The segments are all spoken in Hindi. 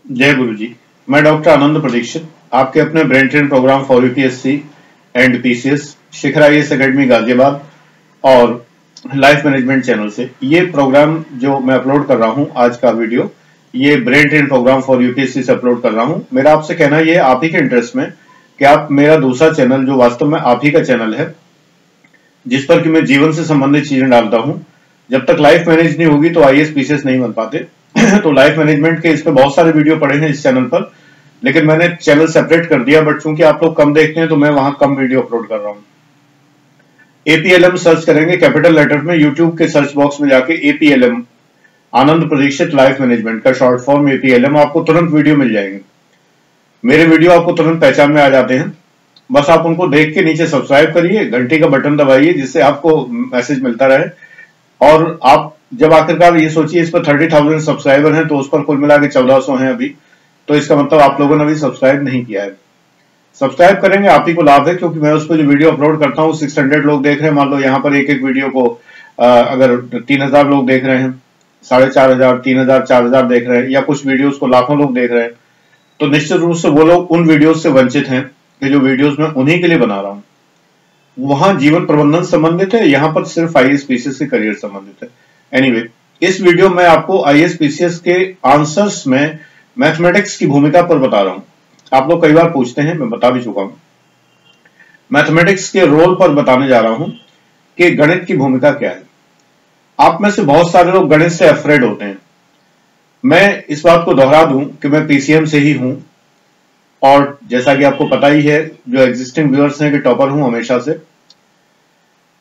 जय गुरु जी। मैं डॉक्टर आनंद प्रदीक्षित, आपके अपने brain train programme for UPSC and PCS Shikhar IAS academy Ghaziabad और लाइफ मैनेजमेंट चैनल से ये प्रोग्राम जो मैं अपलोड कर रहा हूं, आज का वीडियो ये brain train programme for UPSC से अपलोड कर रहा हूं। मेरा आपसे कहना ये आप ही के इंटरेस्ट में कि आप मेरा दूसरा चैनल जो वास्तव में आप ही का चैनल है, जिस पर कि मैं जीवन से संबंधित चीजें डालता हूं, जब तक लाइफ मैनेज नहीं होगी तो आईएएस पीसीएस नहीं बन पाते। तो लाइफ मैनेजमेंट के इसमें बहुत सारे वीडियो पड़े हैं इस चैनल पर, लेकिन मैंने चैनल सेपरेट कर दिया, बट चूंकि आप लोग कम देखते हैं तो मैं वहां कम वीडियो अपलोड कर रहा हूं। एपीएलएम सर्च करेंगे कैपिटल लेटर में, यूट्यूब के सर्च बॉक्स में जाके एपीएलएम आनंद प्रदीक्षित लाइफ मैनेजमेंट का शॉर्ट फॉर्म एपीएलएम, आपको तुरंत वीडियो मिल जाएंगे। मेरे वीडियो आपको तुरंत पहचान में आ जाते हैं, बस आप उनको देख के नीचे सब्सक्राइब करिए, घंटी का बटन दबाइए जिससे आपको मैसेज मिलता रहे। और आप जब आखिरकार ये सोचिए इस पर 30,000 सब्सक्राइबर हैं, तो उस पर कुल मिला के 1400 हैं अभी, तो इसका मतलब आप लोगों ने अभी सब्सक्राइब नहीं किया है। सब्सक्राइब करेंगे, आप ही को लाभ है, क्योंकि मैं उस पर जो वीडियो अपलोड करता हूँ 600 लोग देख रहे हैं। मान लो यहाँ पर एक एक वीडियो को अगर 3000 लोग देख रहे हैं, 4500, 3000, 4000 देख रहे हैं, या कुछ वीडियोस को लाखों लोग देख रहे हैं, तो निश्चित रूप से वो लोग उन वीडियोस से वंचित हैं कि जो वीडियोस मैं उन्हीं के लिए बना रहा हूँ। वहां जीवन प्रबंधन संबंधित है, यहाँ पर सिर्फ आईएएस पीसीएस के करियर संबंधित है। एनीवे, इस वीडियो में आपको आईएएस पीसीएस के आंसर्स में मैथमेटिक्स की भूमिका पर बता रहा हूं। आप लोग कई बार पूछते हैं, मैं बता भी चुका हूं। मैथमेटिक्स के रोल पर बताने जा रहा हूं कि गणित की भूमिका क्या है। आप में से बहुत सारे लोग गणित से अफ्रेड होते हैं। मैं इस बात को दोहरा दूं कि मैं पीसीएम से ही हूं, और जैसा कि आपको पता ही है, जो एग्जिस्टिंग व्यूअर्स हैं, कि टॉपर हूं हमेशा से।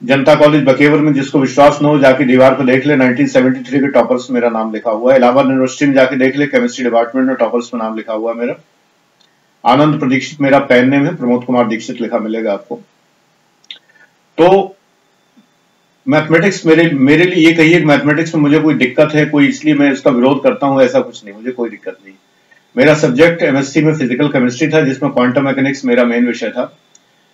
जनता कॉलेज बकेवर में जिसको विश्वास न हो जाके दीवार पर देख ले, 1973 के टॉपर्स मेरा नाम लिखा हुआ है। इलाहाबाद यूनिवर्सिटी में जाके देख ले, केमिस्ट्री डिपार्टमेंट में टॉपर्स में नाम लिखा हुआ है मेरा। आनंद प्रदीक्षित मेरा पेन नेम है, प्रमोद कुमार दीक्षित लिखा मिलेगा आपको। तो मैथमेटिक्स मेरे लिए ये कहिए कि मैथमेटिक्स में मुझे कोई दिक्कत है, कोई इसलिए मैं इसका विरोध करता हूं, ऐसा कुछ नहीं, मुझे कोई दिक्कत नहीं। मेरा सब्जेक्ट एमएससी में फिजिकल केमिस्ट्री था, जिसमें क्वांटम मैकेनिक्स मेरा मेन विषय था।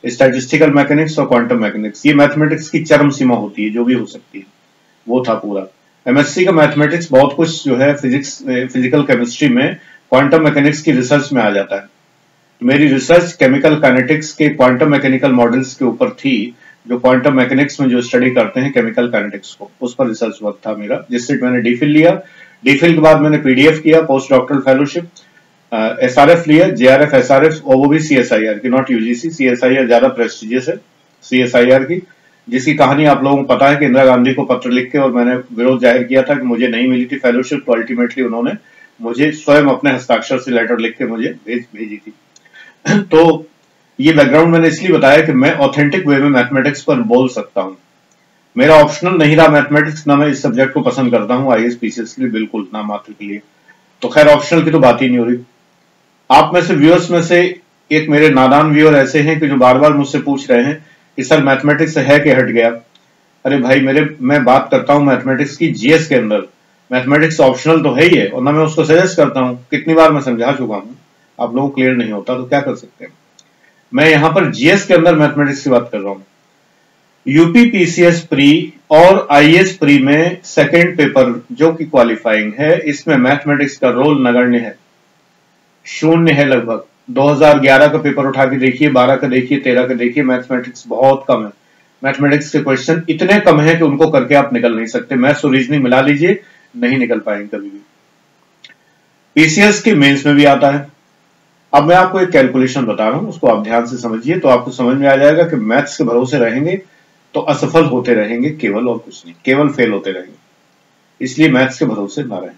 स्टैटिस्टिकल मैकेनिक्स और क्वांटम मैकेनिक्स, ये मैथमेटिक्स की चरम सीमा होती है, जो भी हो सकती है, वो था पूरा। एमएससी का मैथमेटिक्स बहुत कुछ जो है फिजिकल केमिस्ट्री में क्वांटम मैकेनिक्स की रिसर्च में आ जाता है। तो मेरी रिसर्च केमिकल काइनेटिक्स के क्वांटम मैकेनिकल मॉडल्स के ऊपर थी, जो क्वांटम मैकेनिक्स में जो स्टडी करते हैं केमिकल काइनेटिक्स को, उस पर रिसर्च वर्क था मेरा, जिससे मैंने डीफिल लिया। डीफिल के बाद मैंने पीडीएफ किया, पोस्ट डॉक्टरल फेलोशिप, एसआरएफ लिया, जेआरएफ, एसआरएफ, और वो भी सीएसआईआर की, नॉट यूजीसी। सीएसआईआर ज्यादा प्रेस्टिजियस है सीएसआईआर की, जिसकी कहानी आप लोगों को पता है कि इंदिरा गांधी को पत्र लिख के और मैंने विरोध जाहिर किया था कि मुझे नहीं मिली थी फेलोशिप, तो अल्टीमेटली उन्होंने मुझे स्वयं अपने हस्ताक्षर से लेटर लिख के मुझे भेजी थी। तो ये बैकग्राउंड मैंने इसलिए बताया कि मैं ऑथेंटिक वे में मैथमेटिक्स पर बोल सकता हूँ। मेरा ऑप्शनल नहीं रहा मैथमेटिक्स, ना मैं इस सब्जेक्ट को पसंद करता हूँ आईएएस पीसीएस के लिए, बिल्कुल ना मात्र के लिए। तो खैर, ऑप्शनल की तो बात ही नहीं हो रही। आप में से व्यूअर्स में से एक मेरे नादान व्यूअर ऐसे हैं कि जो बार बार मुझसे पूछ रहे हैं कि सर मैथमेटिक्स है कि हट गया। अरे भाई, मैं बात करता हूं मैथमेटिक्स की जीएस के अंदर। मैथमेटिक्स ऑप्शनल तो है ही है, और ना मैं उसको सजेस्ट करता हूं। कितनी बार मैं समझा चुका हूं, आप लोगों को क्लियर नहीं होता तो क्या कर सकते हैं। मैं यहां पर जीएस के अंदर मैथमेटिक्स की बात कर रहा हूं। यूपी पीसीएस प्री और आईएएस प्री में सेकेंड पेपर जो कि क्वालिफाइंग है, इसमें मैथमेटिक्स का रोल नगण्य है, शून्य है लगभग। 2011 का पेपर उठा के देखिए, 12 का देखिए, 13 का देखिए, मैथमेटिक्स बहुत कम है। मैथमेटिक्स के क्वेश्चन इतने कम है कि उनको करके आप निकल नहीं सकते। मैथ्स और रीजनिंग मिला लीजिए, नहीं निकल पाएंगे कभी भी। पीसीएस के मेंस में भी आता है। अब मैं आपको एक कैलकुलेशन बता रहा हूं, उसको आप ध्यान से समझिए, तो आपको समझ में आ जाएगा कि मैथ्स के भरोसे रहेंगे तो असफल होते रहेंगे केवल, और कुछ नहीं, केवल फेल होते रहेंगे। इसलिए मैथ्स के भरोसे ना रहें।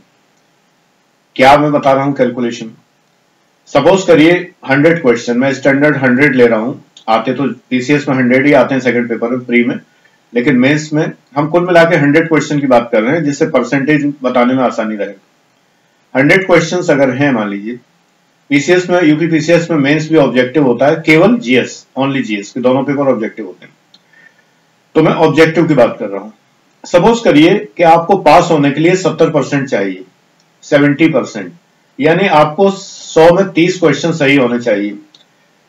क्या मैं बता रहा हूं कैलकुलेशन? सपोज करिए 100 क्वेश्चन, मैं स्टैंडर्ड 100 ले रहा हूं। आते तो पीसीएस में 100 ही आते हैं सेकंड पेपर में, प्री में, लेकिन मेंस में हम कुल मिला के 100 क्वेश्चन की बात कर रहे हैं, जिससे परसेंटेज बताने में आसानी रहे। 100 क्वेश्चंस अगर हैं, मान लीजिए पीसीएस में, यूपी पीसीएस में मेंस भी ऑब्जेक्टिव होता है, केवल जीएस, ओनली जीएस के दोनों पेपर ऑब्जेक्टिव होते हैं। तो मैं ऑब्जेक्टिव की बात कर रहा हूं। सपोज करिए कि आपको पास होने के लिए 70% चाहिए, 70%, यानी आपको 100 में 30 क्वेश्चन सही होने चाहिए।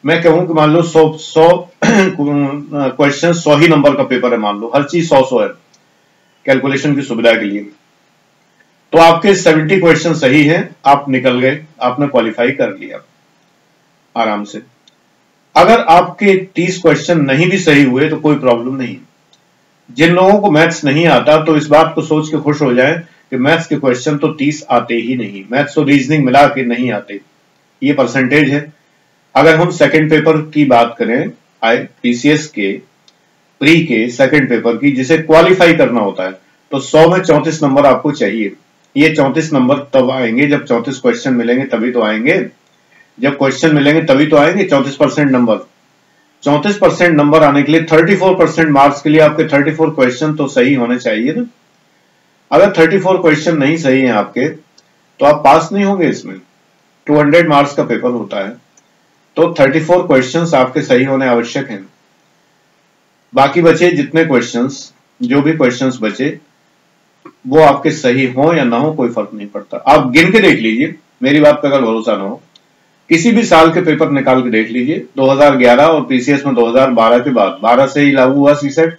मैं कहूं कि मान लो 100 क्वेश्चन 100 ही नंबर का पेपर है, मान लो हर चीज 100 है कैलकुलेशन की सुविधा के लिए। तो आपके 70 क्वेश्चन सही हैं, आप निकल गए, आपने क्वालिफाई कर लिया आराम से। अगर आपके 30 क्वेश्चन नहीं भी सही हुए तो कोई प्रॉब्लम नहीं। जिन लोगों को मैथ्स नहीं आता तो इस बात को सोच के खुश हो जाएं कि मैथ्स के क्वेश्चन तो 30 आते ही नहीं, मैथ्स और रीजनिंग मिला के नहीं आते, ये परसेंटेज है। अगर हम सेकंड पेपर की बात करें, पीसीएस के प्री के सेकंड पेपर की, जिसे क्वालिफाई करना होता है, तो 100 में 34 नंबर आपको चाहिए। ये 34 नंबर तब आएंगे जब 34 क्वेश्चन मिलेंगे, तभी तो आएंगे। जब क्वेश्चन मिलेंगे तभी तो आएंगे 34% नंबर। 34% नंबर आने के लिए 34% मार्क्स के लिए आपके 34 क्वेश्चन तो सही होने चाहिए ना। अगर 34 क्वेश्चन नहीं सही है आपके तो आप पास नहीं होंगे। इसमें 200 मार्क्स का पेपर होता है, तो 34 क्वेश्चंस आपके सही होने आवश्यक हैं। बाकी बचे जितने क्वेश्चंस, जो भी क्वेश्चंस बचे, वो आपके सही हो या ना हो कोई फर्क नहीं पड़ता। आप गिन के देख लीजिए, मेरी बात पर अगर भरोसा ना हो, किसी भी साल के पेपर निकाल के देख लीजिए। 2011 और पीसीएस में 2012 के बाद, 12 से ही लागू हुआ सीसेट।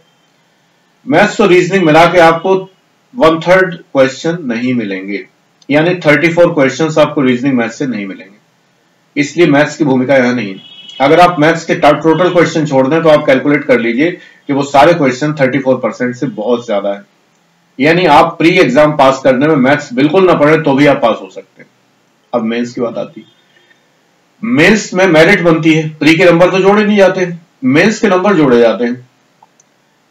मैथ्स और रीजनिंग मिला के आपको 1/3 क्वेश्चन नहीं मिलेंगे, यानी 34 क्वेश्चंस आपको रीजनिंग मैथ्स से नहीं मिलेंगे। इसलिए मैथ्स की भूमिका यहां नहीं है। अगर आप मैथ्स के टोटल क्वेश्चन छोड़ दें तो आप कैलकुलेट कर लीजिए कि वो सारे क्वेश्चन 34% से बहुत ज्यादा है। यानी आप प्री एग्जाम पास करने में मैथ्स बिल्कुल ना पढ़े तो भी आप पास हो सकते हैं। अब मेंस की बात आती है। मेंस में मेरिट बनती है, प्री के नंबर तो जोड़े नहीं जाते, मेंस के नंबर जोड़े जाते हैं।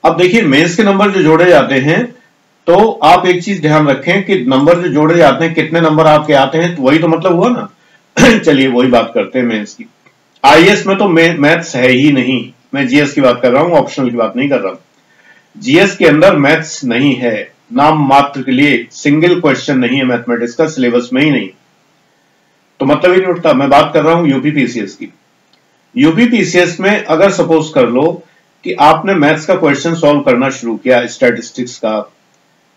अब देखिए, मेंस के नंबर जो जोड़े जाते हैं, तो आप एक चीज ध्यान रखें कि नंबर जो जोड़े जाते हैं, कितने नंबर आपके आते हैं, तो वही तो मतलब हुआ ना। चलिए वही बात करते हैं मेंस की। आईएएस में तो मैथ्स है ही नहीं, मैं जीएस की बात कर रहा हूं, ऑप्शनल की बात नहीं कर रहा हूं। जीएस के अंदर मैथ्स नहीं है, नाम मात्र के लिए सिंगल क्वेश्चन नहीं है मैथमेटिक्स का, सिलेबस में ही नहीं, तो मतलब ही नहीं उठता। मैं बात कर रहा हूं यूपी पीसीएस की। यूपी पीसीएस में अगर सपोज कर लो कि आपने मैथ्स का क्वेश्चन सॉल्व करना शुरू किया, स्टैटिस्टिक्स का,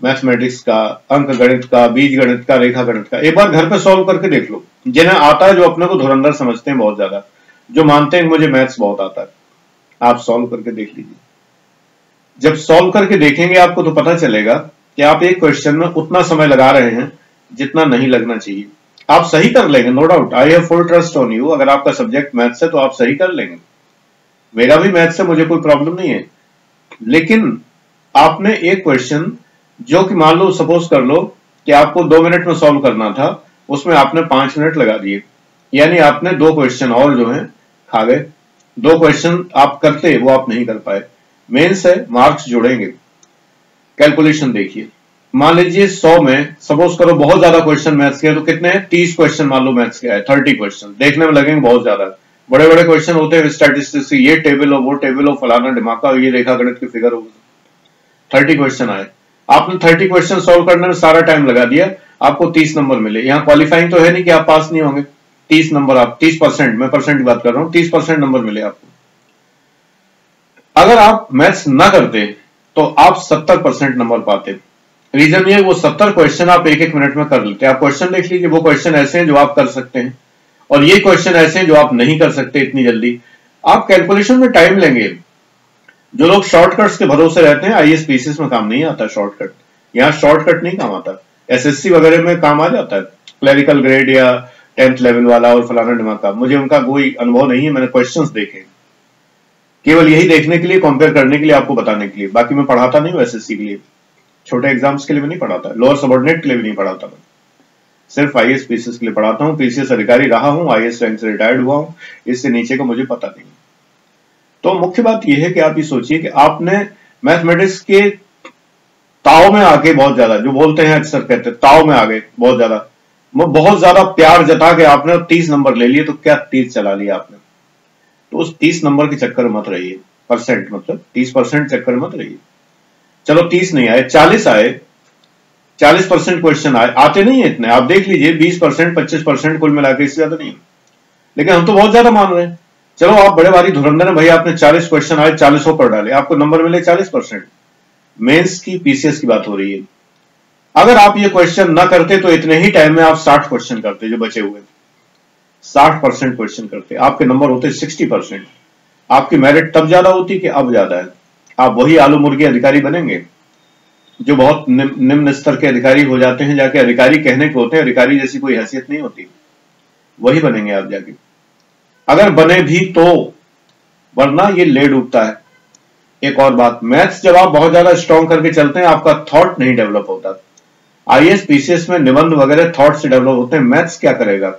मैथमेटिक्स का, अंक गणित का, बीज गणित का, रेखा गणित का, एक बार घर पे सॉल्व करके देख लो। जिन्हें आता है, जो अपने को धुरंधर समझते हैं बहुत ज्यादा, जो मानते हैं मुझे मैथ्स बहुत आता है, आप सॉल्व करके देख लीजिए। जब सॉल्व करके देखेंगे आपको तो पता चलेगा कि आप एक क्वेश्चन में उतना समय लगा रहे हैं जितना नहीं लगना चाहिए। आप सही कर लेंगे, no doubt, I have full trust on you. अगर आपका सब्जेक्ट मैथ्स है तो आप सही कर लेंगे, मेरा भी मैथ्स है, मुझे कोई प्रॉब्लम नहीं है। लेकिन आपने एक क्वेश्चन, जो कि मान लो सपोज कर लो कि आपको 2 मिनट में सॉल्व करना था, उसमें आपने 5 मिनट लगा दिए, यानी आपने 2 क्वेश्चन और जो है खा गए। 2 क्वेश्चन आप करते, वो आप नहीं कर पाए। मेंस है, मार्क्स जुड़ेंगे। कैलकुलेशन देखिए, मान लीजिए 100 में सपोज करो बहुत ज्यादा क्वेश्चन मैथ्स के, तो कितने हैं, 30 क्वेश्चन मान लो मैथ्स के आए, 30 क्वेश्चन देखने में लगेंगे बहुत ज्यादा। बड़े बड़े क्वेश्चन होते हैं स्टैटिस्टिक्स, ये टेबल हो, वो टेबल हो, फलाना ढिमाका, ये रेखा गणित की फिगर हो। 30 क्वेश्चन आए, आपने 30 क्वेश्चन सॉल्व करने में सारा टाइम लगा दिया, आपको 30 नंबर मिले। यहाँ क्वालिफाइंग तो है नहीं कि आप पास नहीं होंगे। 30 नंबर, आप 30%, मैं परसेंट की बात कर रहा हूं, 30% नंबर मिले आपको। अगर आप मैथ्स ना करते तो आप 70% नंबर पाते। रीजन ये, वो 70 क्वेश्चन आप एक मिनट में कर लेते। आप क्वेश्चन देख लीजिए, वो क्वेश्चन ऐसे हैं जो आप कर सकते हैं, और ये क्वेश्चन ऐसे हैं जो आप नहीं कर सकते इतनी जल्दी। आप कैलकुलेशन में टाइम लेंगे। जो लोग शॉर्टकट्स के भरोसे रहते हैं, आईएएस पीसीएस में काम नहीं आता शॉर्टकट। यहाँ शॉर्टकट नहीं काम आता, एसएससी वगैरह में काम आ जाता है, क्लरिकल ग्रेड या 10th लेवल वाला और फलाना ढिमाका। मुझे उनका कोई अनुभव नहीं है, मैंने क्वेश्चंस देखे केवल यही देखने के लिए, कंपेयर करने के लिए, आपको बताने के लिए। बाकी मैं पढ़ाता नहीं हूँ एसएससी के लिए, छोटे एग्जाम्स के लिए भी नहीं पढ़ाता, लोअर सबऑर्डिनेट के लिए भी नहीं पढ़ाता, मैं सिर्फ आईएएस पीसीएस के लिए पढ़ाता हूँ। पीसीएस अधिकारी रहा हूँ, आईएएस रैंक से रिटायर्ड हुआ हूँ, इससे नीचे का मुझे पता नहीं। तो मुख्य बात यह है कि आप ये सोचिए कि आपने मैथमेटिक्स के ताव में आके बहुत ज्यादा, जो बोलते हैं अक्सर कहते हैं ताव में आ गए बहुत ज्यादा, बहुत ज्यादा प्यार जता के आपने 30 नंबर ले लिए, तो क्या तीर चला लिया आपने। तो उस 30 नंबर के चक्कर मत रहिए, परसेंट मतलब 30% चक्कर मत रहिए। चलो 30 नहीं आए, 40 आए, 40% क्वेश्चन आए, आते नहीं है इतने, आप देख लीजिए 20%, 25% कुल मिलाकर, इससे ज्यादा नहीं। लेकिन हम तो बहुत ज्यादा मान रहे हैं। चलो आप बड़े भारी धुरंधर हैं भाई, आपने 40 क्वेश्चन आए, 40 पर डाले, आपको नंबर मिले 40%। मेंस की, पीसीएस की बात हो रही है। अगर आप ये क्वेश्चन ना करते तो इतने ही टाइम में आप 60 क्वेश्चन करते, जो बचे हुए 60% क्वेश्चन करते, आपके नंबर होते 60%। आपकी मेरिट तब ज्यादा होती कि अब ज्यादा है, आप वही आलू मुर्गी अधिकारी बनेंगे। जो बहुत निम्न स्तर के अधिकारी हो जाते हैं, जाके अधिकारी कहने के होते हैं, अधिकारी जैसी कोई हैसियत नहीं होती, वही बनेंगे आप जाके, अगर बने भी तो, वरना ये ले डूबता है। एक और बात, मैथ्स जब आप बहुत ज्यादा स्ट्रॉन्ग करके चलते हैं, आपका थॉट नहीं डेवलप होता। आईएएस पीसीएस में निबंध वगैरह थॉट से डेवलप होते हैं, मैथ्स क्या करेगा,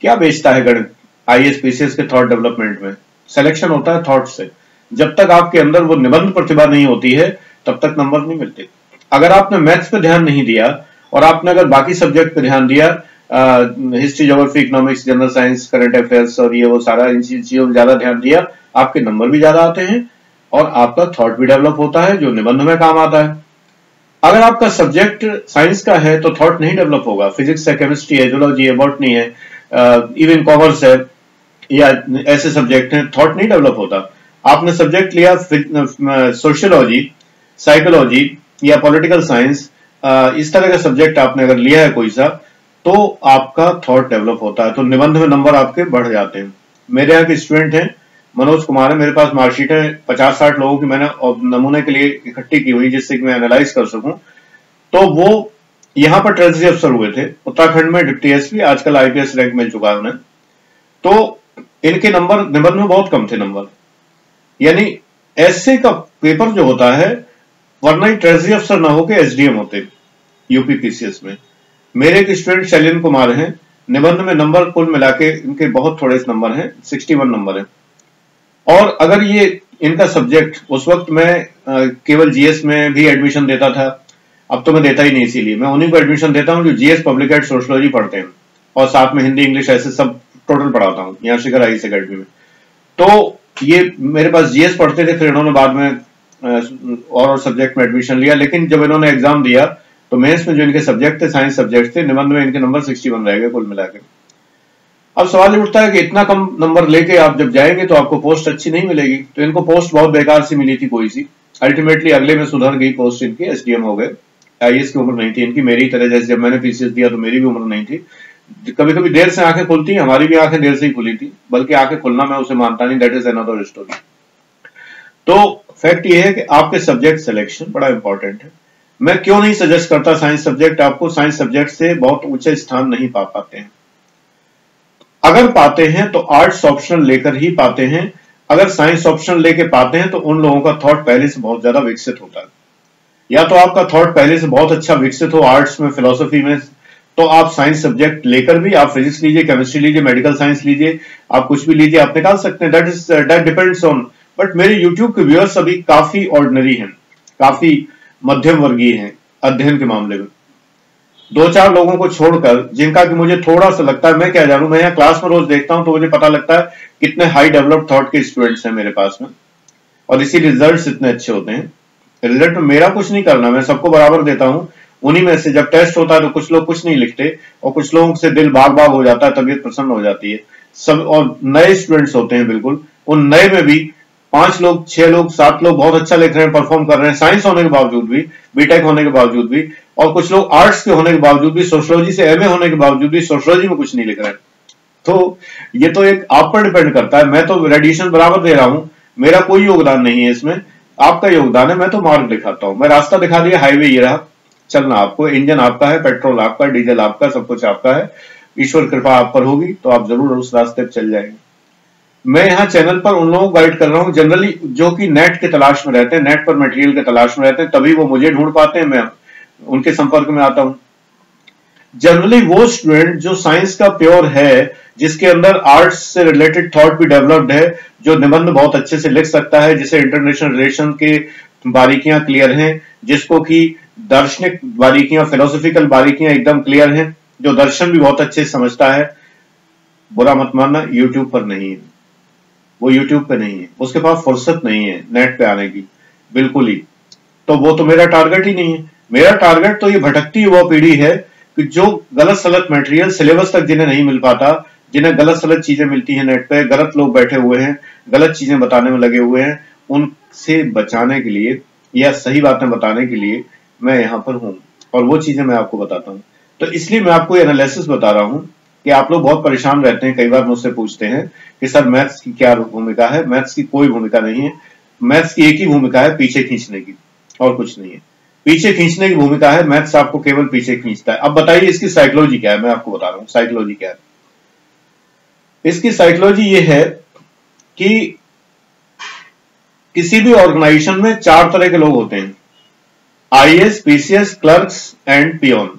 क्या बेचता है गणित आईएएस पीसीएस के थॉट डेवलपमेंट में? सिलेक्शन होता है थॉट से। जब तक आपके अंदर वो निबंध प्रतिभा नहीं होती है, तब तक नंबर नहीं मिलते। अगर आपने मैथ्स पे ध्यान नहीं दिया और आपने अगर बाकी सब्जेक्ट पे ध्यान दिया, history, geography, economics, general science, current affairs और ये वो सारा, इन चीजों में ज्यादा ध्यान दिया, आपके नंबर भी ज्यादा आते हैं और आपका थॉट भी डेवलप होता है, जो निबंध में काम आता है। अगर आपका सब्जेक्ट साइंस का है तो थॉट नहीं डेवलप होगा। फिजिक्स है, केमिस्ट्री है, जूलॉजी है, बॉटनी है, इवन कॉमर्स है, या ऐसे सब्जेक्ट हैं, थॉट नहीं डेवलप होता। आपने सब्जेक्ट लिया सोशियोलॉजी, साइकोलॉजी या पॉलिटिकल साइंस, इस तरह का सब्जेक्ट आपने अगर लिया है कोई सा, तो आपका थॉट डेवलप होता है, तो निबंध में नंबर आपके बढ़ जाते हैं। मेरे यहाँ के स्टूडेंट हैं, मनोज कुमार है, मेरे पास मार्कशीट है 50-60 लोगों की मैंने नमूने के लिए इकट्ठी की हुई, जिससे कि मैं एनालाइज कर सकूं। तो वो यहाँ पर ट्रेजरी अफसर हुए थे, उत्तराखंड में डिप्टी एसपी, आजकल आईपीएस रैंक मिल चुका है उन्हें। तो इनके नंबर निबंध में बहुत कम थे नंबर, यानी ऐसे का पेपर जो होता है, वरना ही ट्रेजरी अफसर ना होकर एसडीएम होते यूपी पीसीएस में। मेरे एक स्टूडेंट शैलेंद्र कुमार हैं, निबंध में नंबर कुल मिला के इनके बहुत थोड़े नंबर हैं, 61 नंबर है। और अगर ये इनका सब्जेक्ट, उस वक्त मैं केवल जीएस में भी एडमिशन देता था, अब तो मैं देता ही नहीं, इसीलिए मैं उन्हीं को एडमिशन देता हूं जो जीएस, पब्लिक एड, सोशियोलॉजी पढ़ते हैं, और साथ में हिंदी, इंग्लिश, ऐसे सब टोटल पढ़ाता हूं यहाँ शिखर आईएएस एकेडमी में। तो ये मेरे पास जीएस पढ़ते थे, फिर इन्होंने बाद में और सब्जेक्ट में एडमिशन लिया, लेकिन जब इन्होंने एग्जाम दिया तो मेंस में जो इनके सब्जेक्ट थे, साइंस सब्जेक्ट थे, निबंध में इनके नंबर 61 रह गए कुल मिलाकर। अब सवाल ये उठता है कि इतना कम नंबर लेके आप जब जाएंगे तो आपको पोस्ट अच्छी नहीं मिलेगी। तो इनको पोस्ट बहुत बेकार सी मिली थी कोई सी, अल्टीमेटली अगले में सुधर गई पोस्ट इनकी, एसडीएम हो गए। आईएएस की उम्र नहीं थी इनकी, मेरी तरह, जैसे जब मैंने पीसीएस दिया तो मेरी भी उम्र नहीं थी। कभी कभी देर से आंखें खुलती हैं, हमारी भी आंखें देर से ही खुली थी, बल्कि आंखें खुलना मैं उसे मानता नहीं, दैट इज अनदर स्टोरी। तो फैक्ट ये है कि आपके सब्जेक्ट सिलेक्शन बड़ा इंपॉर्टेंट है। मैं क्यों नहीं सजेस्ट करता साइंस सब्जेक्ट आपको? साइंस सब्जेक्ट से बहुत ऊंचे स्थान नहीं पा पाते हैं, अगर पाते हैं तो आर्ट्स ऑप्शनल लेकर ही पाते हैं। अगर साइंस ऑप्शनल लेके पाते हैं तो उन लोगों का थॉट पहले से बहुत ज्यादा विकसित होता है। या तो आपका थॉट पहले से बहुत अच्छा विकसित हो आर्ट्स में, फिलोसफी में, तो आप साइंस सब्जेक्ट लेकर भी, आप फिजिक्स लीजिए, केमिस्ट्री लीजिए, मेडिकल साइंस लीजिए, आप कुछ भी लीजिए, आप निकाल सकते हैं। That depends on. बट मेरे यूट्यूब के व्यूअर्स अभी काफी ऑर्डिनरी हैं, काफी मध्यम वर्गीय हैं अध्ययन के मामले में। 2-4 लोगों को छोड़कर, जिनका कि मुझे थोड़ा सा लगता है, मैं क्या जानूं, मैं यहाँ क्लास में रोज देखता हूं तो मुझे पता लगता है कितने हाई डेवलप्ड थॉट के स्टूडेंट्स हैं मेरे पास में, और इसी रिजल्ट्स इतने अच्छे होते हैं। रिजल्ट में मेरा कुछ नहीं करना, मैं सबको बराबर देता हूं। उन्हीं में से जब टेस्ट होता है तो कुछ लोग कुछ नहीं लिखते, और कुछ लोगों से दिल बाग बाग हो जाता है, तबीयत प्रसन्न हो जाती है सब, और नए स्टूडेंट्स होते हैं बिल्कुल, उन नए में भी 5 लोग, 6 लोग, 7 लोग बहुत अच्छा लिख रहे हैं, परफॉर्म कर रहे हैं, साइंस होने के बावजूद भी, बीटेक होने के बावजूद भी, और कुछ लोग आर्ट्स के होने के बावजूद भी, सोशियोलॉजी से एमए होने के बावजूद भी सोशियोलॉजी में कुछ नहीं लिख रहे हैं। तो ये तो एक आप पर डिपेंड करता है। मैं तो रेडिएशन बराबर दे रहा हूं, मेरा कोई योगदान नहीं है इसमें, आपका योगदान है। मैं तो मार्ग दिखाता हूं, मैं रास्ता दिखा दिया, हाईवे ये रहा, चलना आपको, इंजन आपका है, पेट्रोल आपका, डीजल आपका, सब कुछ आपका है। ईश्वर कृपा आप पर होगी तो आप जरूर उस रास्ते पर चल जाएंगे। मैं यहाँ चैनल पर उन लोगों को गाइड कर रहा हूँ जनरली जो कि नेट के तलाश में रहते हैं, नेट पर मटेरियल के तलाश में रहते हैं, तभी वो मुझे ढूंढ पाते हैं, मैं उनके संपर्क में आता हूं। जनरली वो स्टूडेंट जो साइंस का प्योर है, जिसके अंदर आर्ट्स से रिलेटेड थॉट भी डेवलप्ड है, जो निबंध बहुत अच्छे से लिख सकता है, जिसे इंटरनेशनल रिलेशन के बारीकियां क्लियर हैं, जिसको कि दार्शनिक बारीकियां, फिलोसॉफिकल बारीकियां एकदम क्लियर हैं, जो दर्शन भी बहुत अच्छे से समझता है, बुरा मत मानना, यूट्यूब पर नहीं है, वो यूट्यूब पे नहीं है, उसके पास फुर्सत नहीं है नेट पे आने की बिल्कुल ही। तो वो तो मेरा टारगेट ही नहीं है। मेरा टारगेट तो ये भटकती हुआ पीढ़ी है कि जो गलत सलत मटेरियल सिलेबस तक जिन्हें नहीं मिल पाता, जिन्हें गलत सलत चीजें मिलती हैं नेट पे, गलत लोग बैठे हुए हैं, गलत चीजें बताने में लगे हुए हैं, उनसे बचाने के लिए या सही बातें बताने के लिए मैं यहाँ पर हूं, और वो चीजें मैं आपको बताता हूँ। तो इसलिए मैं आपको एनालिसिस बता रहा हूँ कि आप लोग बहुत परेशान रहते हैं, कई बार मुझसे पूछते हैं कि सर मैथ्स की क्या भूमिका है। मैथ्स की कोई भूमिका नहीं है, मैथ्स की एक ही भूमिका है, पीछे खींचने की, और कुछ नहीं है। पीछे खींचने की भूमिका है, मैथ्स आपको केवल पीछे खींचता है। अब बताइए इसकी साइकोलॉजी क्या है, मैं आपको बता रहा हूं साइकोलॉजी क्या है। इसकी साइकोलॉजी ये है कि किसी भी ऑर्गेनाइजेशन में 4 तरह के लोग होते हैं, IAS, PCS, clerks and peon.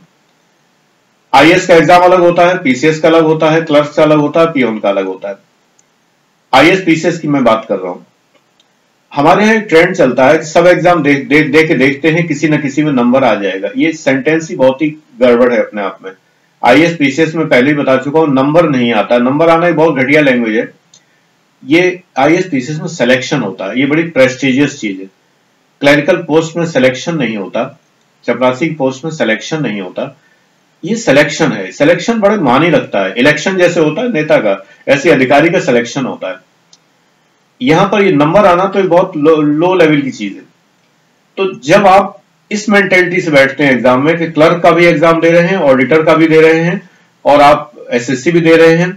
IAS का एग्जाम अलग होता है, पीसीएस का अलग होता है, क्लर्क्स का अलग होता है, पियोन का अलग होता है। आईएएस पीसीएस की मैं बात कर रहा हूं। हमारे यहाँ ट्रेंड चलता है कि सब एग्जाम देखते हैं किसी न किसी में नंबर आ जाएगा। ये सेंटेंस ही बहुत ही गड़बड़ है अपने आप में। आईएएस पीसीएस में पहले ही बता चुका हूं, नंबर नहीं आता। नंबर आना एक बहुत घटिया लैंग्वेज है। ये आईएएस पीसीएस में सिलेक्शन होता है, ये बड़ी प्रेस्टिजियस चीज है। क्लरिकल पोस्ट में सिलेक्शन नहीं होता, चपरासी की पोस्ट में सिलेक्शन नहीं होता, ये सिलेक्शन है। सिलेक्शन बड़े मानी रखता है, इलेक्शन जैसे होता है नेता का, ऐसे अधिकारी का सिलेक्शन होता है। यहां पर ये नंबर आना तो एक बहुत लो लेवल की चीज है। तो जब आप इस मेंटेलिटी से बैठते हैं एग्जाम में कि क्लर्क का भी एग्जाम दे रहे हैं, ऑडिटर का भी दे रहे हैं, और आप एसएससी भी दे रहे हैं,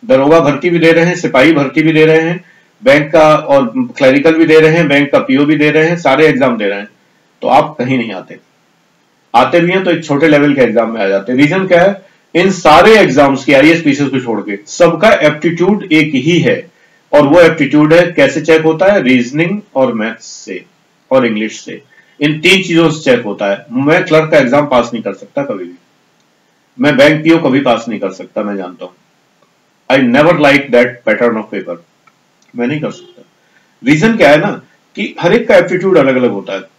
दरोगा भर्ती भी दे रहे हैं, सिपाही भर्ती भी दे रहे हैं, बैंक का और क्लरिकल भी दे रहे हैं, बैंक का पीओ भी दे रहे हैं, सारे एग्जाम दे रहे हैं, तो आप कहीं नहीं आते भी हैं तो एक छोटे लेवल के एग्जाम में आ जाते हैं। रीजन क्या है? इन सारे एग्जाम्स की आईएएस पीसीएस को छोड़ के सबका एप्टीट्यूड एक ही है, और वो एप्टीट्यूड है कैसे चेक होता है? रीजनिंग और मैथ्स से और इंग्लिश से, इन 3 चीजों से चेक होता है। मैं क्लर्क का एग्जाम पास नहीं कर सकता कभी भी, मैं बैंक पीओ कभी पास नहीं कर सकता, मैं जानता हूं। I never like that pattern of paper, मैं नहीं कर सकता। रीजन क्या है ना कि हर एक का एप्टीट्यूड अलग अलग होता है।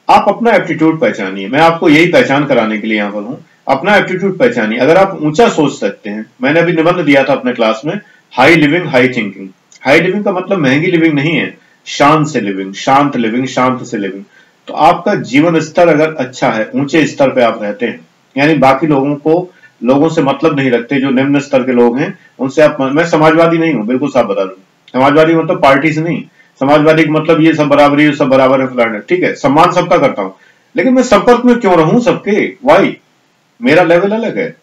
आप अपना एप्टीट्यूड पहचानिए, मैं आपको यही पहचान कराने के लिए यहां पर हूं। अपना एप्टीट्यूड पहचानिए। अगर आप ऊंचा सोच सकते हैं, मैंने अभी निबंध दिया था अपने क्लास में, high living high thinking. High living का मतलब महंगी लिविंग नहीं है, शांत से लिविंग, शांत लिविंग, शांत से लिविंग। तो आपका जीवन स्तर अगर अच्छा है, ऊंचे स्तर पे आप रहते हैं, यानी बाकी लोगों से मतलब नहीं रखते, जो निम्न स्तर के लोग हैं उनसे आप, मैं समाजवादी नहीं हूं, बिल्कुल साफ बता दूं। समाजवादी मतलब पार्टी से नहीं, समाजवादी का मतलब ये सब बराबरी, सब बराबर है, फलाना, ठीक है, सम्मान सबका करता हूं, लेकिन मैं संपर्क में क्यों रहूं सबके? वाई? मेरा लेवल अलग है,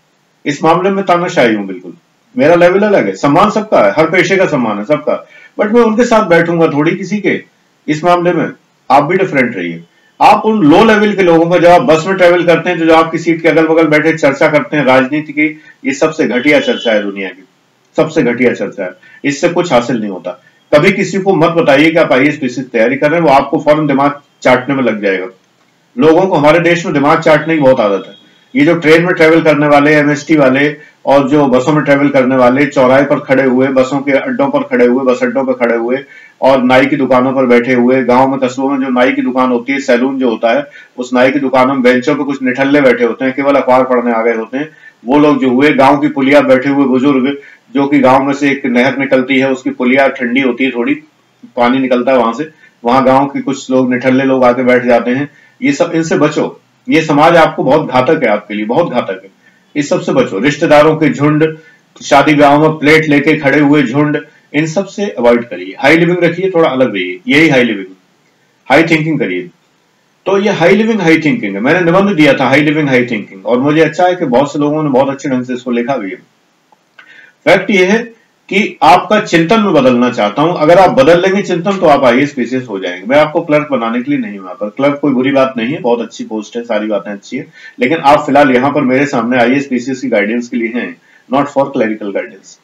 इस मामले में तानाशाही हूं बिल्कुल। मेरा लेवल अलग है, सम्मान सबका है, हर पेशे का सम्मान है सबका, बट मैं उनके साथ बैठूंगा थोड़ी किसी के। इस मामले में आप भी डिफरेंट रहिए। आप उन लो लेवल के लोगों का, जब आप बस में ट्रेवल करते हैं तो जो आपकी सीट के अगल बगल बैठे चर्चा करते हैं राजनीति की, ये सबसे घटिया चर्चा है दुनिया की, सबसे घटिया चर्चा है। इससे कुछ हासिल नहीं होता। कभी किसी को मत बताइए कि आप आईएएस पीसीएस तैयारी कर रहे हैं, वो आपको फौरन दिमाग चाटने में लग जाएगा। लोगों को हमारे देश में दिमाग चाटने की बहुत आदत है। ये जो ट्रेन में ट्रेवल करने वाले, एमएसटी वाले, और जो बसों में ट्रेवल करने वाले, चौराहे पर खड़े हुए, बसों के अड्डों पर खड़े हुए, बस अड्डों पर खड़े हुए, और नाई की दुकानों पर बैठे हुए, गांव में कस्बों में जो नाई की दुकान होती है, सैलून जो होता है, उस नाई की दुकानों में बेंचों पर कुछ निठल्ले बैठे होते हैं, केवल अखबार पढ़ने आ गए होते हैं। वो लोग जो हुए, गांव की पुलिया बैठे हुए बुजुर्ग, जो कि गांव में से एक नहर निकलती है, उसकी पुलिया ठंडी होती है, थोड़ी पानी निकलता है वहां से, वहां गांव के कुछ लोग निठल्ले लोग आके बैठ जाते हैं। ये सब, इनसे बचो। ये समाज आपको बहुत घातक है, आपके लिए बहुत घातक है। इस सब से बचो। रिश्तेदारों के झुंड, शादी ब्याह में प्लेट लेके खड़े हुए झुंड, इन सब से अवॉइड करिए। हाई लिविंग रखिए, थोड़ा अलग रहिए, यही हाई लिविंग। हाई थिंकिंग करिए। तो ये हाई लिविंग हाई थिंकिंग है। मैंने निबंध दिया था हाई लिविंग हाई थिंकिंग, और मुझे अच्छा है कि बहुत से लोगों ने बहुत अच्छे ढंग से इसको लिखा भी है। फैक्ट ये है कि आपका चिंतन में बदलना चाहता हूं। अगर आप बदल लेंगे चिंतन तो आप आईएएस पीसीएस हो जाएंगे। मैं आपको क्लर्क बनाने के लिए नहीं हूं यहाँ पर। क्लर्क कोई बुरी बात नहीं है, बहुत अच्छी पोस्ट है, सारी बातें अच्छी है, लेकिन आप फिलहाल यहाँ पर मेरे सामने आईएएस पीसीएस की गाइडेंस के लिए हैं, नॉट फॉर क्लरिकल गाइडेंस।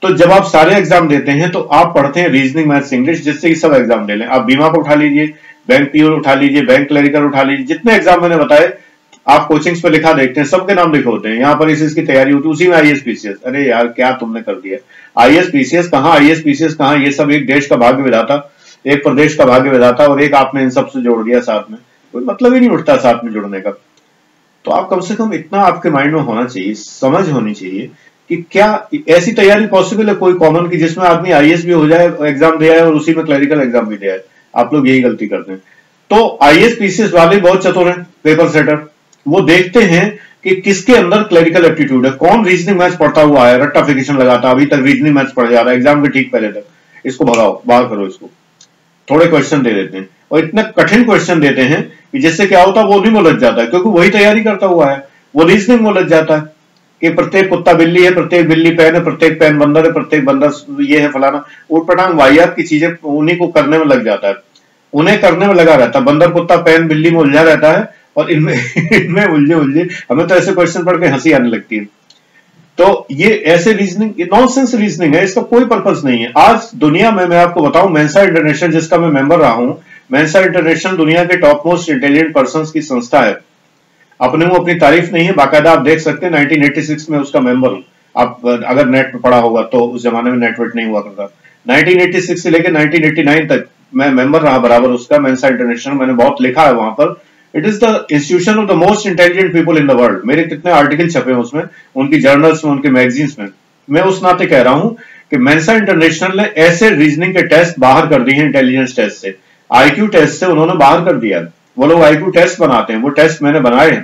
तो जब आप सारे एग्जाम देते हैं तो आप पढ़ते हैं रीजनिंग, मैथ्स, इंग्लिश, जिससे कि सब एग्जाम दे लें। आप बीमा को उठा लीजिए, बैंक पीओ उठा लीजिए, बैंक क्लरिकल उठा लीजिए, जितने एग्जाम मैंने बताए आप कोचिंग्स पे लिखा देखते हैं, सबके नाम लिखे होते हैं। यहाँ पर इसकी तैयारी होती है, उसी में आईएएस पीसीएस। अरे यार क्या तुमने कर दिया? आईएएस पीसीएस कहां, आईएएस पीसीएस कहां? ये सब एक देश का भाग्य विधाता, एक प्रदेश का भाग्य विधाता, और एक आपने इन सबसे जोड़ दिया साथ में। कोई मतलब ही नहीं उठता साथ में जुड़ने का। तो आप कम से कम इतना आपके माइंड में होना चाहिए, समझ होनी चाहिए कि क्या ऐसी तैयारी पॉसिबल है कोई कॉमन की, जिसमें आदमी आईएएस भी हो जाए, एग्जाम दे आए, और उसी में क्लरिकल एग्जाम भी दे आए। आप लोग यही गलती करते हैं। तो आईएएस पीसीएस वाले बहुत चतुर हैं, पेपर सेटर। वो देखते हैं कि किसके अंदर क्लरिकल एप्टीट्यूड है, कौन रीजनिंग मैथ्स पढ़ता हुआ है, रट्टाफिकेशन लगाता, अभी तक रीजनिंग मैथ्स पढ़ जा रहा है एग्जाम के ठीक पहले तक, इसको भगाओ, बाहर करो इसको। थोड़े क्वेश्चन दे देते हैं, और इतने कठिन क्वेश्चन देते हैं कि जिससे क्या होता है, वो नहीं उलझ जाता है, क्योंकि वही तैयारी करता हुआ है, वो रीजनिंग में उलझ जाता है कि प्रत्येक कुत्ता बिल्ली है, प्रत्येक बिल्ली पैन है, प्रत्येक पैन बंदर है, प्रत्येक बंदर ये है, फलाना, उठपटांग वाहियात की चीजें उन्हीं को करने में लग जाता है। उन्हें करने में लगा रहता है। बंदर कुत्ता पैन बिल्ली में उलझा रहता है और इनमें इनमें उलझे उलझे हमें तो ऐसे क्वेश्चन पढ़ के हंसी आने लगती है। तो ये ऐसे रीजनिंग नॉनसेंस रीजनिंग है, इसका कोई पर्पस नहीं है। आज दुनिया में मैं आपको बताऊं, मेंसा इंटरनेशनल जिसका मैं मेंबर रहा हूं, मेंसा इंटरनेशनल दुनिया के टॉप मोस्ट इंटेलिजेंट पर्संस की संस्था है। अपने मुंह अपनी तारीफ नहीं है, बाकायदा आप देख सकते हैं 1986 में उसका मेंबर हूं। आप अगर नेट पे पढ़ा होगा तो उस जमाने में नेटवर्क नहीं हुआ करता। 1986 से लेकर 1989 तक मैं मेंबर रहा बराबर उसका, मेंसा इंटरनेशनल। मैंने बहुत लिखा है वहां पर। It is the institution of the most intelligent people in the world. मेरे कितने आर्टिकल छपे हैं उसमें, उनकी जर्नल्स में, उनके मैगजीन्स में। मैं उस नाते कह रहा हूं कि मेंसा इंटरनेशनल ने ऐसे रीजनिंग के टेस्ट बाहर कर दिए हैं इंटेलिजेंस टेस्ट से, आईक्यू टेस्ट से उन्होंने बाहर कर दिया। वो लोग आईक्यू टेस्ट बनाते हैं, वो टेस्ट मैंने बनाए हैं,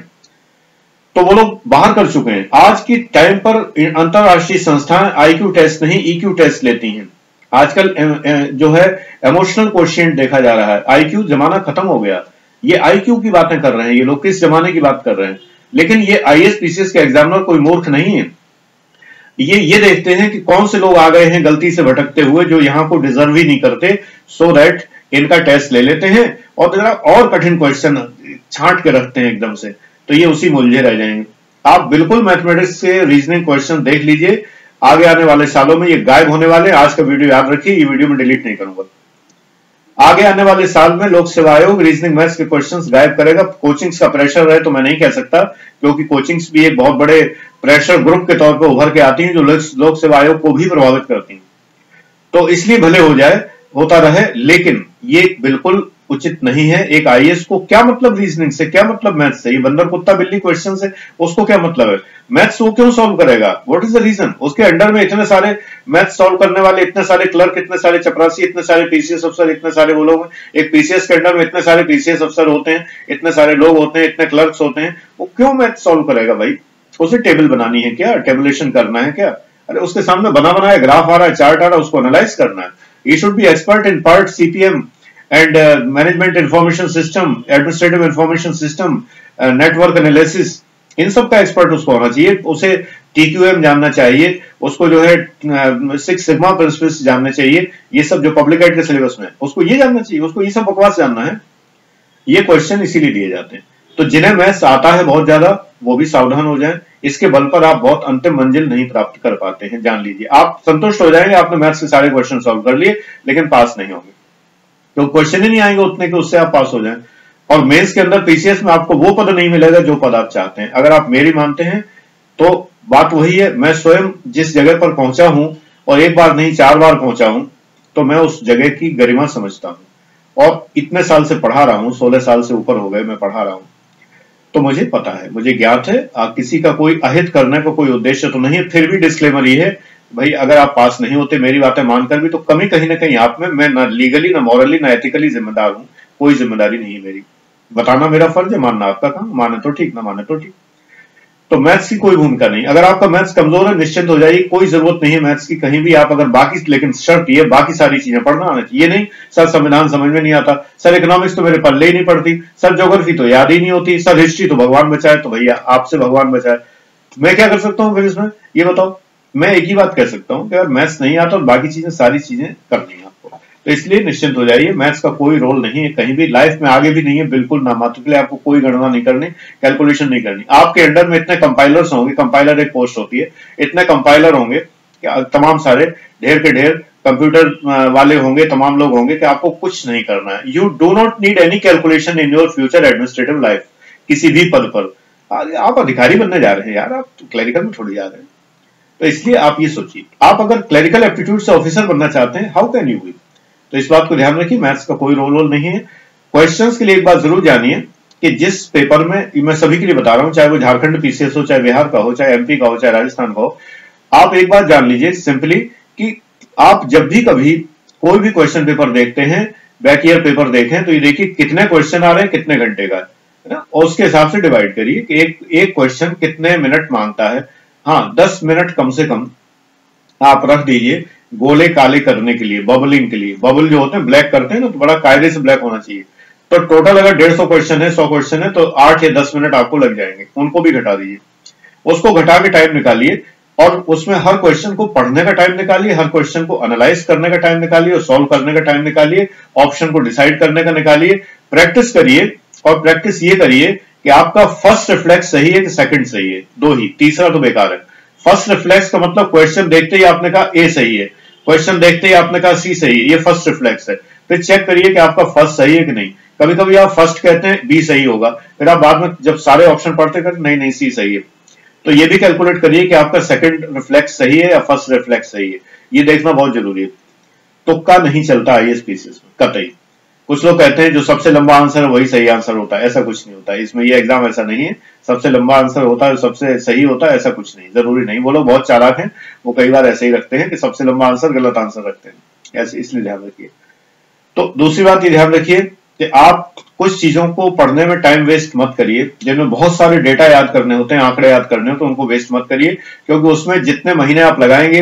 तो वो लोग बाहर कर चुके हैं। आज की टाइम पर अंतरराष्ट्रीय संस्थाएं आईक्यू टेस्ट नहीं ईक्यू टेस्ट लेती हैं। आजकल जो है इमोशनल क्वोशिएंट देखा जा रहा है। आईक्यू जमाना खत्म हो गया। ये आईक्यू की बातें कर रहे हैं ये लोग, किस जमाने की बात कर रहे हैं। लेकिन ये आईएएस पीसीएस के एग्जामिनर कोई मूर्ख नहीं है। ये देखते हैं कि कौन से लोग आ गए हैं गलती से भटकते हुए जो यहां को डिजर्व ही नहीं करते, सो दैट इनका टेस्ट ले लेते हैं और जरा और कठिन क्वेश्चन छांट के रखते हैं एकदम से, तो ये उसी में उलझे रह जाएंगे। आप बिल्कुल मैथमेटिक्स से रीजनिंग क्वेश्चन देख लीजिए, आगे आने वाले सालों में ये गायब होने वाले। आज का वीडियो याद रखिए, ये वीडियो में डिलीट नहीं करूंगा। आगे आने वाले साल में लोक सेवा आयोग रीजनिंग मैथ्स के क्वेश्चंस गायब करेगा। कोचिंग्स का प्रेशर है तो मैं नहीं कह सकता, क्योंकि कोचिंग्स भी एक बहुत बड़े प्रेशर ग्रुप के तौर पर उभर के आती हैं जो लोक सेवा आयोग को भी प्रभावित करती हैं। तो इसलिए भले हो जाए, होता रहे, लेकिन ये बिल्कुल उचित नहीं है। एक आईएएस को क्या मतलब रीजनिंग से, क्या मतलब मैथ्स से? ये बंदर कुत्ता बिल्ली क्वेश्चन से उसको क्या मतलब है? मैथ्स वो क्यों सॉल्व करेगा? What is the reason? उसके अंडर में इतने सारे मैथ्स सॉल्व करने वाले, इतने सारे क्लर्क, इतने सारे चपरासी, इतने सारे पीसीएस अफसर, इतने सारे वो लोग हैं। एक पीसीएस के अंडर में इतने सारे पीसीएस अफसर होते हैं, इतने सारे लोग होते हैं, इतने क्लर्क्स होते हैं। वो क्यों मैथ्स सॉल्व करेगा भाई? उसे टेबल बनानी है क्या? टेबुलेशन करना है क्या? अरे उसके सामने बना बनाया ग्राफ आ रहा है, चार्ट आ रहा है, उसको एनालाइज करना है। You should be expert in part CPM and management information system, administrative information system, network analysis, इन सब का एक्सपर्ट उसको होना चाहिए। उसे TQM जानना चाहिए, उसको जो है 6 सिग्मा प्रिंसिपल्स जानने चाहिए। ये सब जो पब्लिक एड के सिलेबस में उसको ये जानना चाहिए, उसको ये सब बकवास जानना है। ये क्वेश्चन इसीलिए दिए जाते हैं। तो जिन्हें मैथ्स आता है बहुत ज्यादा, वो भी सावधान हो जाएं। इसके बल पर आप बहुत अंतिम मंजिल नहीं प्राप्त कर पाते हैं, जान लीजिए। आप संतुष्ट हो जाएंगे आपने मैथ्स के सारे क्वेश्चन सॉल्व कर लिए, लेकिन पास नहीं होंगे, तो क्वेश्चन ही नहीं आएंगे उतने कि उससे आप पास हो जाएं। और मेंस के अंदर पीसीएस में आपको वो पद नहीं मिलेगा जो पद आप चाहते हैं। अगर आप मेरी मानते हैं तो बात वही है, मैं स्वयं जिस जगह पर पहुंचा हूं, और एक बार नहीं 4 बार पहुंचा हूं, तो मैं उस जगह की गरिमा समझता हूं। और इतने साल से पढ़ा रहा हूं, 16 साल से ऊपर हो गए मैं पढ़ा रहा हूं, तो मुझे पता है, मुझे ज्ञात है। किसी का कोई अहित करने का कोई उद्देश्य तो नहीं है। फिर भी डिस्क्लेमर ये है भाई, अगर आप पास नहीं होते मेरी बातें मानकर भी, तो कमी कहीं ना कहीं आप में। मैं ना लीगली, ना मॉरली, ना एथिकली जिम्मेदार हूं। कोई जिम्मेदारी नहीं है मेरी। बताना मेरा फर्ज है, मानना आपका काम। माने तो ठीक, ना माने तो ठीक। तो मैथ्स की कोई भूमिका नहीं। अगर आपका मैथ्स कमजोर है, निश्चिंत हो जाइए, कोई जरूरत नहीं है मैथ्स की कहीं भी। आप अगर बाकी, लेकिन शर्त ये, बाकी सारी चीजें पढ़ना आना चाहिए। नहीं सर संविधान समझ में नहीं आता, सर इकोनॉमिक्स तो मेरे पल्ले ही नहीं पड़ती, सर ज्योग्राफी तो याद ही नहीं होती, सर हिस्ट्री तो भगवान बचाए। तो भैया आपसे भगवान बचाए, मैं क्या कर सकता हूं फिर इसमें? ये बताओ। मैं एक ही बात कह सकता हूं कि अगर मैथ्स नहीं आता, तो बाकी चीजें, सारी चीजें करनी है आपको। तो इसलिए निश्चिंत हो जाइए, मैथ्स का कोई रोल नहीं है कहीं भी, लाइफ में आगे भी नहीं है, बिल्कुल ना। मात्र के लिए आपको कोई गणना नहीं करनी, कैलकुलेशन नहीं करनी। आपके अंडर में इतने कंपाइलर्स होंगे, कंपाइलर एक पोस्ट होती है, इतने कंपाइलर होंगे, तमाम सारे ढेर के ढेर कंप्यूटर वाले होंगे, तमाम लोग होंगे, कि आपको कुछ नहीं करना है। You do not need any calculation in your future administrative life. किसी भी पद पर आप अधिकारी बनने जा रहे हैं यार, आप क्लरिकल में थोड़ी जा रहे हैं। तो इसलिए आप ये सोचिए, आप अगर क्लरिकल एप्टीट्यूड से ऑफिसर बनना चाहते हैं, हाउ कैन यू बी? तो इस बात को ध्यान रखिए, मैथ्स का कोई रोल नहीं है। क्वेश्चंस के लिए एक बात जरूर जानिए कि जिस पेपर में, मैं सभी के लिए बता रहा हूं, चाहे वो झारखंड पीसीएस हो, चाहे बिहार का हो, चाहे एमपी का हो, चाहे राजस्थान का हो, आप एक बात जान लीजिए सिंपली, कि आप जब भी कभी कोई भी क्वेश्चन पेपर देखते हैं, बैक ईयर पेपर देखें, तो ये देखिए कितने क्वेश्चन आ रहे हैं, कितने घंटे का है ना, और उसके हिसाब से डिवाइड करिए कि एक क्वेश्चन कितने मिनट मांगता है। हाँ, 10 मिनट कम से कम आप रख दीजिए गोले काले करने के लिए, बबलिंग के लिए। बबल जो होते हैं, ब्लैक करते हैं ना, तो बड़ा कायदे से ब्लैक होना चाहिए। तो टोटल अगर 150 क्वेश्चन है, 100 क्वेश्चन है, तो 8 या 10 मिनट आपको लग जाएंगे। उनको भी घटा दीजिए, उसको घटा के टाइम निकालिए। और उसमें हर क्वेश्चन को पढ़ने का टाइम निकालिए, हर क्वेश्चन को एनालाइज करने का टाइम निकालिए और सॉल्व करने का टाइम निकालिए, ऑप्शन को डिसाइड करने का निकालिए, प्रैक्टिस करिए। और प्रैक्टिस ये करिए कि आपका फर्स्ट रिफ्लेक्स सही है कि सेकंड सही है, दो ही, तीसरा तो बेकार है। फर्स्ट रिफ्लेक्स का मतलब क्वेश्चन देखते ही आपने कहा ए सही है, क्वेश्चन देखते ही आपने कहा सी सही है, ये फर्स्ट रिफ्लेक्स है। फिर चेक करिए कि आपका फर्स्ट सही है कि नहीं। कभी कभी आप फर्स्ट कहते हैं बी सही होगा, फिर आप बाद में जब सारे ऑप्शन पढ़ते हैं नहीं नहीं सी सही है। तो ये भी कैलकुलेट करिए कि आपका सेकंड रिफ्लेक्स सही है या फर्स्ट रिफ्लेक्स सही है, ये देखना बहुत जरूरी है। तुक्का नहीं चलता आईएएस पीसीएस में कतई। कुछ लोग कहते हैं जो सबसे लंबा आंसर है वही सही आंसर होता है, ऐसा कुछ नहीं होता है इसमें। ये एग्जाम ऐसा नहीं है सबसे लंबा आंसर होता है सबसे सही होता है, ऐसा कुछ नहीं, जरूरी नहीं। वो लोग बहुत चालाक हैं, वो कई बार ऐसे ही रखते हैं कि सबसे लंबा आंसर गलत आंसर रखते हैं, ऐसे, इसलिए ध्यान रखिए। तो दूसरी बात ये ध्यान रखिए कि आप कुछ चीजों को पढ़ने में टाइम वेस्ट मत करिए, जिनमें बहुत सारे डेटा याद करने होते हैं, आंकड़े याद करने होते हैं, उनको वेस्ट मत करिए। क्योंकि उसमें जितने महीने आप लगाएंगे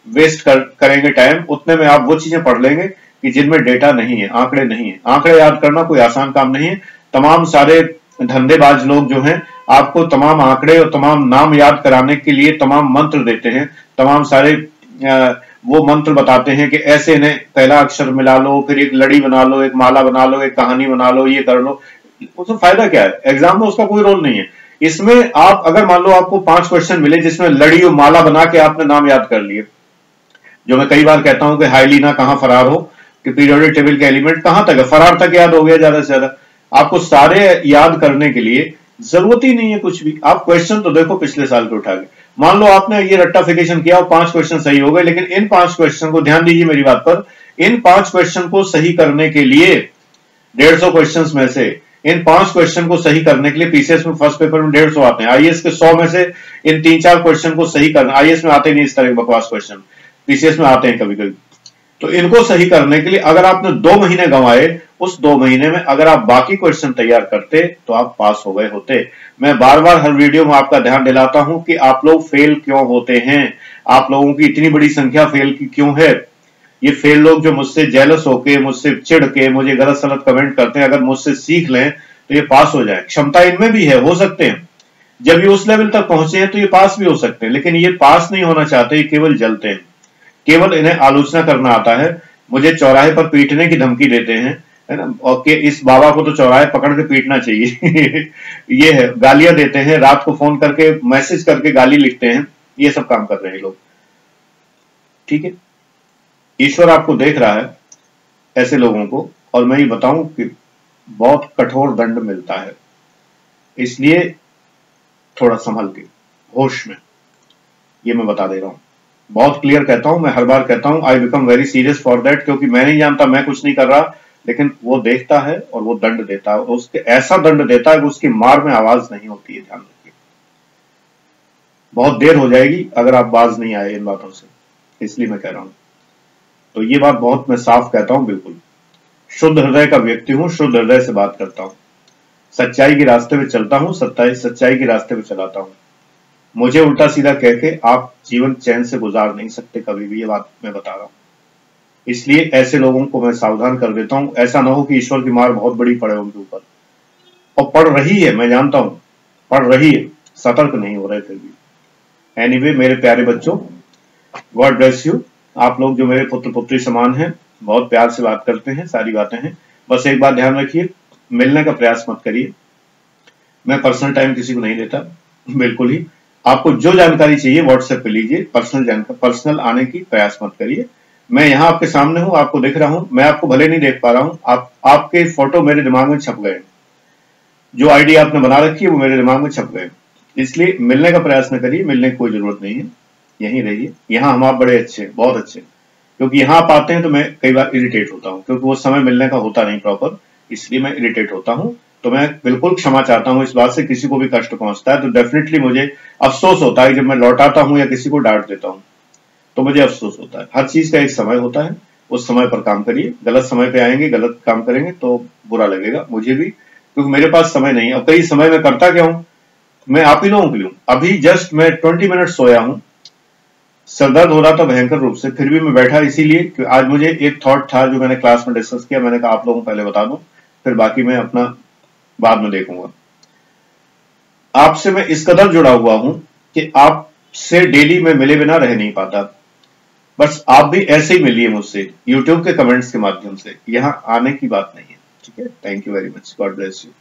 वेस्ट करेंगे टाइम, उतने में आप वो चीजें पढ़ लेंगे कि जिनमें डेटा नहीं है, आंकड़े नहीं है। आंकड़े याद करना कोई आसान काम नहीं है। तमाम सारे धंधेबाज लोग जो हैं आपको तमाम आंकड़े और तमाम नाम याद कराने के लिए तमाम मंत्र देते हैं, तमाम सारे वो मंत्र बताते हैं कि ऐसे इन्हें पहला अक्षर मिला लो, फिर एक लड़ी बना लो, एक माला बना लो, एक कहानी बना लो, ये कर लो। उसमें फायदा क्या है? एग्जाम में उसका कोई रोल नहीं है। इसमें आप अगर मान लो आपको 5 क्वेश्चन मिले जिसमें लड़ी और माला बना के आपने नाम याद कर लिए, जो मैं कई बार कहता हूं कि हाइलीना कहां फरार हो, कि पीरियोडिक टेबल के एलिमेंट कहां तक है, फरार तक याद हो गया ज्यादा से ज्यादा। आपको सारे याद करने के लिए जरूरत ही नहीं है कुछ भी। आप क्वेश्चन तो देखो पिछले साल के उठा के, मान लो आपने ये रट्टाफिकेशन किया और 5 क्वेश्चन सही हो गए, लेकिन इन 5 क्वेश्चन को, ध्यान दीजिए मेरी बात पर, इन 5 क्वेश्चन को सही करने के लिए 150 क्वेश्चन में से इन 5 क्वेश्चन को सही करने के लिए, पीसीएस में फर्स्ट पेपर में 150 आते हैं, आईएएस के 100 में से इन 3-4 क्वेश्चन को सही करना, आईएएस में आते नहीं इस तरह के बकवास क्वेश्चन, पीसीएस में आते हैं कभी कभी। तो इनको सही करने के लिए अगर आपने 2 महीने गंवाए, उस 2 महीने में अगर आप बाकी क्वेश्चन तैयार करते तो आप पास हो गए होते। मैं बार बार हर वीडियो में आपका ध्यान दिलाता हूं कि आप लोग फेल क्यों होते हैं, आप लोगों की इतनी बड़ी संख्या फेल की क्यों है। ये फेल लोग जो मुझसे जेलस होके, मुझसे चिढ़ के मुझे गलत सलत कमेंट करते हैं, अगर मुझसे सीख लें तो ये पास हो जाए। क्षमता इनमें भी है, हो सकते हैं, जब ये उस लेवल तक पहुंचे हैं तो ये पास भी हो सकते हैं, लेकिन ये पास नहीं होना चाहते, ये केवल जलते हैं, केवल इन्हें आलोचना करना आता है। मुझे चौराहे पर पीटने की धमकी देते हैं, है ना, और कि इस बाबा को तो चौराहे पकड़ के पीटना चाहिए ये है, गालियां देते हैं, रात को फोन करके मैसेज करके गाली लिखते हैं, ये सब काम कर रहे हैं लोग। ठीक है, ईश्वर आपको देख रहा है ऐसे लोगों को, और मैं ये बताऊं कि बहुत कठोर दंड मिलता है, इसलिए थोड़ा संभल के, होश में, ये मैं बता दे रहा हूं, बहुत क्लियर कहता हूं, मैं हर बार कहता हूं, I become very serious for that, क्योंकि मैं नहीं जानता, मैं कुछ नहीं कर रहा, लेकिन वो देखता है और वो दंड देता है, और उसके ऐसा दंड देता है कि उसकी मार में आवाज नहीं होती है। ध्यान रखिए, बहुत देर हो जाएगी अगर आप बाज नहीं आए इन बातों से, इसलिए मैं कह रहा हूं। तो ये बात बहुत मैं साफ कहता हूं, बिल्कुल शुद्ध हृदय का व्यक्ति हूं, शुद्ध हृदय से बात करता हूं, सच्चाई के रास्ते पे चलता हूं, सच्चाई के रास्ते पे चलाता हूं। मुझे उल्टा सीधा कह के आप जीवन चैन से गुजार नहीं सकते कभी भी, ये बात मैं बता रहा हूं। इसलिए ऐसे लोगों को मैं सावधान कर देता हूं, ऐसा ना हो कि ईश्वर की मार बहुत बड़ी पड़े उनके ऊपर, और पड़ रही है, मैं जानता हूं पड़ रही है, सतर्क नहीं हो रहे फिर भी। एनीवे मेरे प्यारे बच्चों, गॉड ब्लेस यू। आप लोग जो मेरे पुत्र पुत्री समान हैं, बहुत प्यार से बात करते हैं, सारी बातें हैं, बस एक बात ध्यान रखिए, मिलने का प्रयास मत करिए। मैं पर्सनल टाइम किसी को नहीं देता, बिल्कुल ही। आपको जो जानकारी चाहिए व्हाट्सएप पे लीजिए, पर्सनल आने की प्रयास मत करिए। मैं यहाँ आपके सामने हूँ, आपको देख रहा हूँ, मैं आपको भले नहीं देख पा रहा हूँ, आपके फोटो मेरे दिमाग में छप गए, जो आईडी आपने बना रखी है वो मेरे दिमाग में छप गए, इसलिए मिलने का प्रयास न करिए, मिलने की कोई जरूरत नहीं है, यहीं रहिए। यहाँ हम आप बड़े अच्छे, बहुत अच्छे, क्योंकि यहाँ आप आते हैं तो मैं कई बार इरिटेट होता हूँ, क्योंकि वो समय मिलने का होता नहीं प्रॉपर, इसलिए मैं इरिटेट होता हूँ। तो मैं बिल्कुल क्षमा चाहता हूं इस बात से, किसी को भी कष्ट पहुंचता है तो डेफिनेटली मुझे अफसोस होता है, जब मैं लौटाता हूं या किसी को डांट देता हूं तो मुझे अफसोस होता है। हर चीज का एक समय होता है, उस समय पर काम करिए, गलत समय पे आएंगे, गलत काम करेंगे तो बुरा लगेगा मुझे भी, क्योंकि मेरे पास समय नहीं है। और कई समय में करता क्या हूं, मैं आप ही लोगों के लिए, अभी जस्ट मैं 20 मिनट सोया हूं, सरदर्द हो रहा था भयंकर रूप से, फिर भी मैं बैठा इसीलिए कि आज मुझे एक थॉट था जो मैंने क्लास में डिस्कस किया, मैंने कहा आप लोगों को पहले बता दूं, फिर बाकी मैं अपना बाद में देखूंगा। आपसे मैं इस कदर जुड़ा हुआ हूं कि आप से डेली मैं मिले बिना रह नहीं पाता। बस आप भी ऐसे ही मिलिए मुझसे यूट्यूब के कमेंट्स के माध्यम से, यहाँ आने की बात नहीं है। ठीक है, thank you very much, God bless you.